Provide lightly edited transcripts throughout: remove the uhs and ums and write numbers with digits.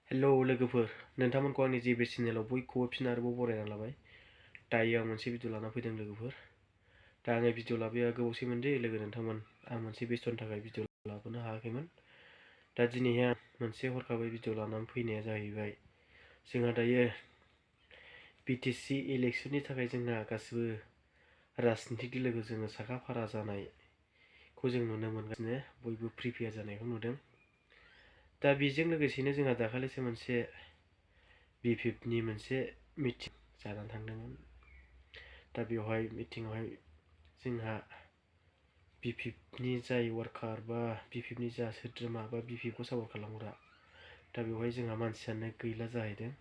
Hello लोगोफोर, नोंथांमोनखौ आंनि JB चेनेलाव बयखौबो फिन आरोबाव बरायना लाबाय। दायो आं मोनसे भिडिअ लाना फैदों लोगोफोर। दा आङो भिडिअ लाबोया गोबावसैमोन दे लोगो नोंथांमोन। आं मोनसे बेस्थ'नि थाखाय भिडिअ लाबोनो हायाखैमोन। दा दिनैहाय आं मोनसे हरखाबै भिडिअ लानानै फैनाया जाहैबाय, जोंहा दायो BTC इलेक्सननि थाखाय जोंहा गासिबो राजनितिक लोगो जोङो साखा-फारा जानायखौ जों नुनो मोनगासिनो, बयबो प्रिपेयार जानायखौ नुदों। दा बेजों लोगोसेनो जोंहा दाखालिसो मोनसे BPFनि मोनसे मिटिं जानानै थांदोंमोन। दा बेवहाय मिटिंआवहाय जोंहा BPFनि जाय वार्कार बा BPFनि जा सोद्रोमा बा BPFखौ सापर्ट खालामग्रा, दा बेवहाय जोंहा मानसियानो गैला जाहैदों।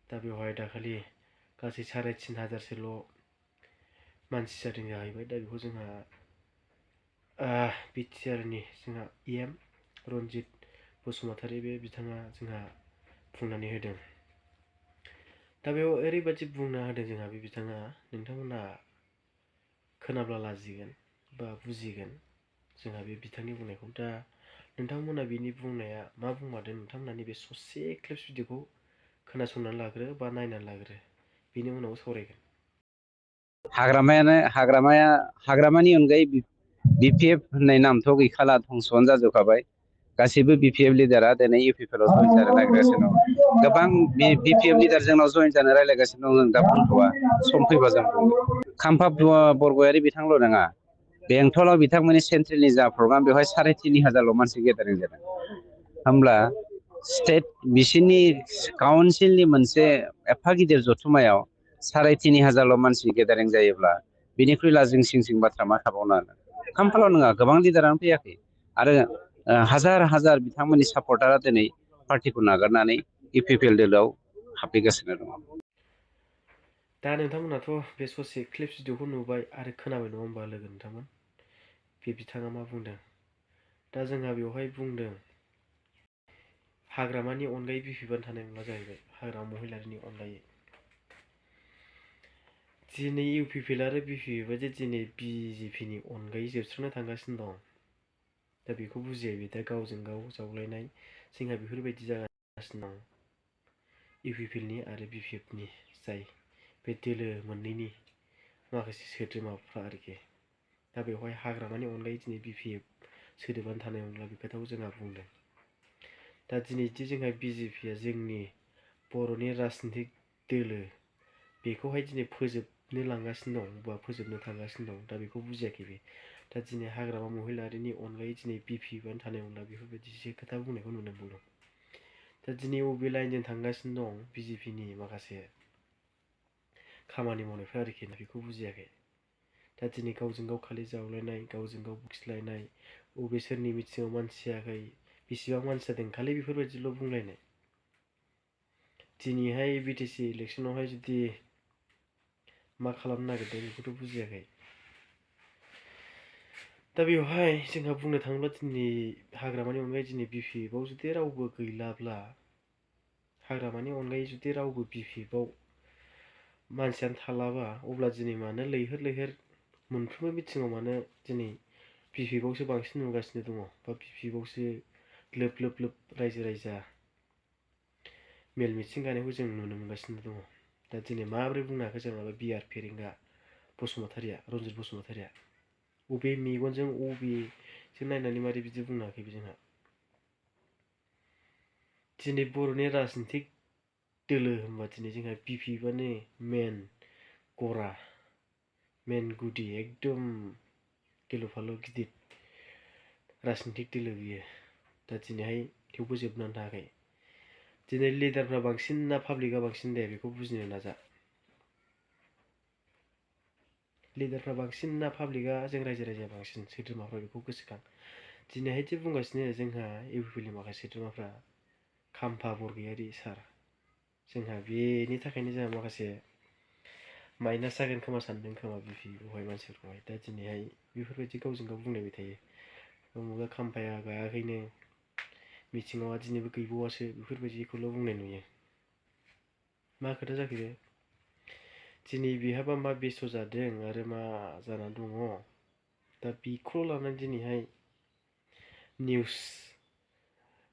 दा बेवहाय दाखालि गासै 3,500ल' मानसि जादों जाहैबाय। दा बेखौ जोंहा BTRनि जोंहा EM रन्जित बसुमतारी बे बिथाङा जोंहा बुंनानै होदों। दा बेयाव ओरैबायदि बुंना होदों जोंहा बे बिथाङा, नोंथांमोना खोनाब्ला लाजिगोन बा बुजिगोन जोंहा बे बिथांनि बुंनायखौ। दा नोंथांमोना बिनि बुंनाया मा बुंमारदों, नोंथांमोना नैबे ससे क्लिप्स भिडिअखौ खोनासंनानै लाग्रो बा नायनानै लाग्रो, बेनि उनाव सावरायगोन। हाग्रामानि अनगायै BPF होननाय नामथ' गैखाला, धंस'आनो जाजोबखाबाय। गासैबो BPF लिडारा दिनै UPPआव जइन जानो नागिरगासिनो दं। गोबां BPF लिडार जोंनाव जइन जानो रायज्लायगासिनो दं। जों दा बुंथ'वा, सम फैबा जों बुंगोन। खाम्फा बरगयारी बिथांल' नङा, बेंटलाव बिथांमोननि सेन्ट्रेलनि जा प्रग्राम, बेवहाय 3,500 मानसि गेदारिं जादों। होमब्ला स्टेट बिसोरनि काउन्सिलनि मोनसे एफा गिदिर जथुमायाव 3,500 मानसि गेदारिं जायोब्ला बेनिख्रुइ लाजिं सिं बाथ्रा मा थाबावनो। खाम्फाल' नङा, गोबां लिडारानो फैयाखै आरो हाजार हाजार बिथांमोननि सापर्टारा दिनै पार्टिखौ नागारनानै UPPL दोलोआव हाबफैगासिनो दङ। दा नोंथांमोनाथ' बे ससे क्लिप्स भिडिअखौ नुबाय आरो खोनाबाय नङा होमबा लोगो नोंथांमोन, बे बिथाङा मा बुंदों। दा जोंहा बेवहाय बुंदों हाग्रामानि अनगायै BPFआनो थानाय नंला जाहैबाय, हाग्रामा महिलारिनि अनगायै। दिनै UPPL आरो BPFआ जे दिनै BJPनि अनगायै जोबस्रांनो थांगासिनो दं। दा बेखौ बुजियो बे, दा गावजों गाव जावलायनाय जोंहा बेफोरबायदि जागासिनो दं UPPLनि आरो BPFनि जाय बे दोलो मोननैनि माखासे सोद्रोमाफ्रा आरोखि। दा बेवहाय हाग्रामानि अनगायै दिनै BPF सोदोबानो थानाय नंला, बे खोथाखौ जोंहा बुंदों। दा दिनैदि जोंहा BJPआ जोंनि बर'नि राजनितिक दोलो, बेखौहाय दिनै फोजोबनो लांगासिनो दं बा फोजोबनो थांगासिनो दं। दा बेखौ बुजियाखै बे। दा दिनै हाग्रामा महिलारिनि अनगायै दिनै BPFआनो थानाय नंला, बेफोरबायदिसो खोथा बुंनायखौ नुनो मोनदों। दा दिनै बबे लाइनजों थांगासिनो दं BJPनि माखासे खामानि मावनायफ्रा आरोखि, बेखौ बुजियाखै। दा दिनै गावजों गाव खालि जावलायनाय, गावजों गाव बखिलायनाय, बबे सोरनि मिथिङाव मानसि जायाखै, बेसेबां मानसि जादों, खालि बेफोरबायदिल' बुंलायनाय। दिनैहाय BTC इलेक्सनावहाय जुदि मा खालामनो नागिरदों बेखौथ' बुजियाखै। दा बेवहाय जोंहा बुंनो थाङोब्ला दिनै हाग्रामानि अनगायै दिनै BPFआव जुदि रावबो गैलाब्ला, हाग्रामानि अनगायै जुदि रावबो BPFआव मानसियानो थालाबा, अब्ला दिनै मानो लैहोर लैहोर मोनफ्रोमबो मिथिङाव मानो दिनै BPFआवसो बांसिन नुगासिनो दङ, बा BPFआवसो लोब लोब लोब रायजो राजा मेल मिथिं गायनायखौ जों नुनो मोनगासिनो दङ। दा दिनै माबोरै बुंनो हाखो जोंहा BR फेरेंगा बसुमतारीया, रन्जित बसुमतारीया, बबे मेगनजों बबेजों नायनानै मारै बिदि बुंनो हाखै जोंहा। दिनै बर'नि राजनितिक दोलो होनबा दिनै जोंहा BPFआनो मेन गरा, मेन गुदि, एकदम गिलु फालु गिदिर राजनितिक दोलो बियो। दा दिनैहाय थेवबो जोबनानै थाङाखै। दिनै लिडारफ्रा बांसिन ना पाब्लिकआ बांसिन, दे बेखौ बुजिनो नाजा। लिडारफ्रा बांसिन ना पाब्लिकआ जों रायजो राजाया बांसिन, सोद्रोमाफ्रा बेखौ गोसोखां। दिनैहायदि बुंगासिनो जोंहा UPPLनि माखासे सोद्रोमाफ्रा, खाम्फा बरगयारी सार, जोंहा बेनि थाखायनो जोंहा माखासे माइनास जागोन खोमा सानदों खोमा BPFआवहाय मानसिफोरखौहाय। दा दिनैहाय बेफोरबायदि गावजों गाव बुंलायबाय थायो। उमुगा खाम्फाया गायाखैनो, मिथिङाव दिनैबो गैबावासो, बेफोरबायदिखौल' बुंनाय नुयो। मा खोथा जाखो बे? दिनै बेहाबा मा बेस्थ' जादों आरो मा जानानै दङ, दा बेखौ लानानै दिनैहाय निउस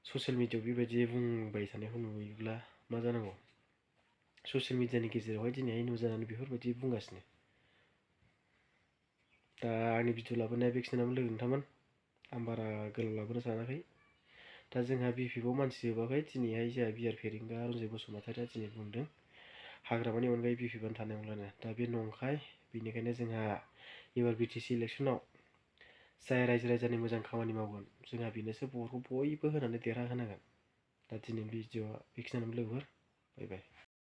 ससियेल मिडियायाव बेबायदि बुंबाय थानायखौ नुयोब्ला मा जानांगौ? ससियेल मिडियानि गेजेरावहाय दिनैहाय नुजानानै बेफोरबायदि बुंगासिनो। दा आंनि भिडिअ लाबोनाया बेखिनियावनो लोगो नोंथांमोन। आं बारा गोलाव लाबोनो सानाखै। दा जोंहा बिपिएफआव मानसि जोबाखै। दिनैहाय जोंहा बिआर फेरेंगा रन्जित बसुमतारिया दिनै बुंदों हाग्रामानि अनगायै बिपिएफआनो थानाय नंलानो। दा बे नंखाय। बेनिखायनो जोंहा एबार बिटिसि इलेक्सनाव जाय रायजो राजानि मोजां खामानि मावगोन जोंहा बेनोसो भटखौ बयबो होनानै देरहाहोनांगोन। दा दिनैनि भिडिअआ बेखिनियावनो लोगोफोर। बाय बाय।